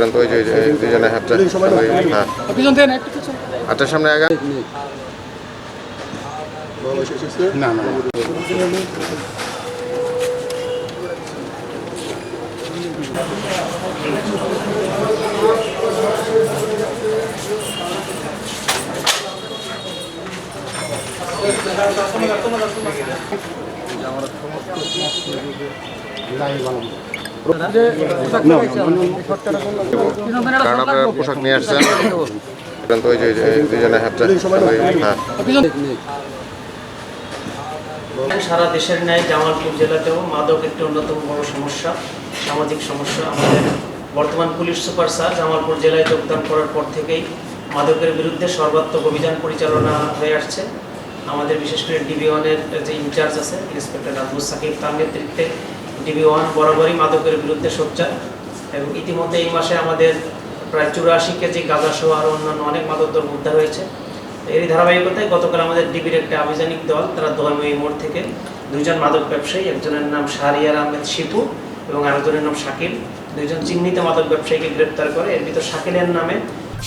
তো ওই যে দুজনে হাতটা হ্যাঁ হাতটার সামনে আগা না না কারণ আপনারা পোশাক নিয়ে আসছেন তো ওই যে দুজনে হাতটা হ্যাঁ সারা দেশের ন্যায় জামালপুর জেলাতেও মাদক একটি অন্যতম বড় সমস্যা, সামাজিক সমস্যা। আমাদের বর্তমান পুলিশ সুপার স্যার জামালপুর জেলায় যোগদান করার পর থেকেই মাদকের বিরুদ্ধে সর্বাত্মক অভিযান পরিচালনা হয়ে আসছে। আমাদের বিশেষ করে ডিবি-1-এর যে ইনচার্জ আছে ইন্সপেক্টর রাজমুস সাকিব, তার নেতৃত্বে ডিবি-1 বরাবরই মাদকের বিরুদ্ধে সোচ্চার। এবং ইতিমধ্যে এই মাসে আমাদের প্রায় 84 কেজি গাঁজাসহ আরও অন্যান্য অনেক মাদক দ্রব্য উদ্ধার হয়েছে। এরই ধারাবাহিকতায় গতকাল আমাদের ডিবির একটা আভিযানিক দল, তারা দোয়াময়ী মোড় থেকে দুইজন মাদক ব্যবসায়ী, একজনের নাম শাহরিয়ার আহমেদ শিপু এবং আরেকজনের নাম শাকিল, দুইজন চিহ্নিত মাদক ব্যবসায়ীকে গ্রেপ্তার করে। এর ভিতর শাকিলের নামে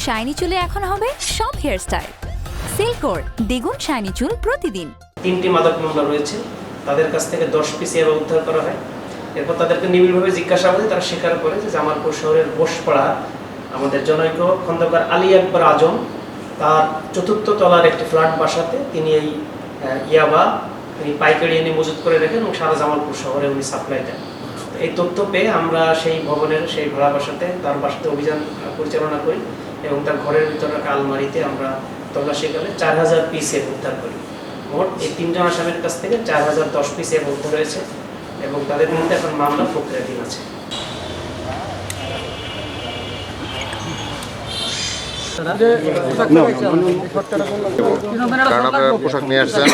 শাইনি চুলে এখন হবে সব হেয়ারস্টাইল। সিল্কোর দ্বিগুণ শাইনি চুল প্রতিদিন। 3টি মাদক মামলা রয়েছে, তাদের কাছ থেকে 10 পিস ইয়াবা উদ্ধার করা হয়। এরপর তাদেরকে নিবিড়ভাবে জিজ্ঞাসাবাদে তারা স্বীকার করে যে জামালপুর শহরের বোসপাড়া আমাদের জনৈক খন্দকার আলী আকবর আজম তার 4র্থ তলার একটি ফ্ল্যাট বাসাতে তিনি এই ইয়াবা তিনি পাইকারি এনে মজুত করে রাখেন এবং সারা জামালপুর শহরে উনি সাপ্লাই দেন। এই তথ্য পেয়ে আমরা সেই ভবনের সেই ভাড়া বাসাতে তার বাসাতে অভিযান পরিচালনা করি এবং তার ঘরের ভিতরে রাখা আলমারিতে আমরা তল্লাশিকালে 4000 পিস উদ্ধার করি। মোট এই 3জন আসামির কাছ থেকে 4010 পিস উদ্ধার হয়েছে এবং তাদের বিরুদ্ধে এখন মামলা প্রক্রিয়াধীন আছে। কারণ আপনারা পোশাক নিয়ে আসছেন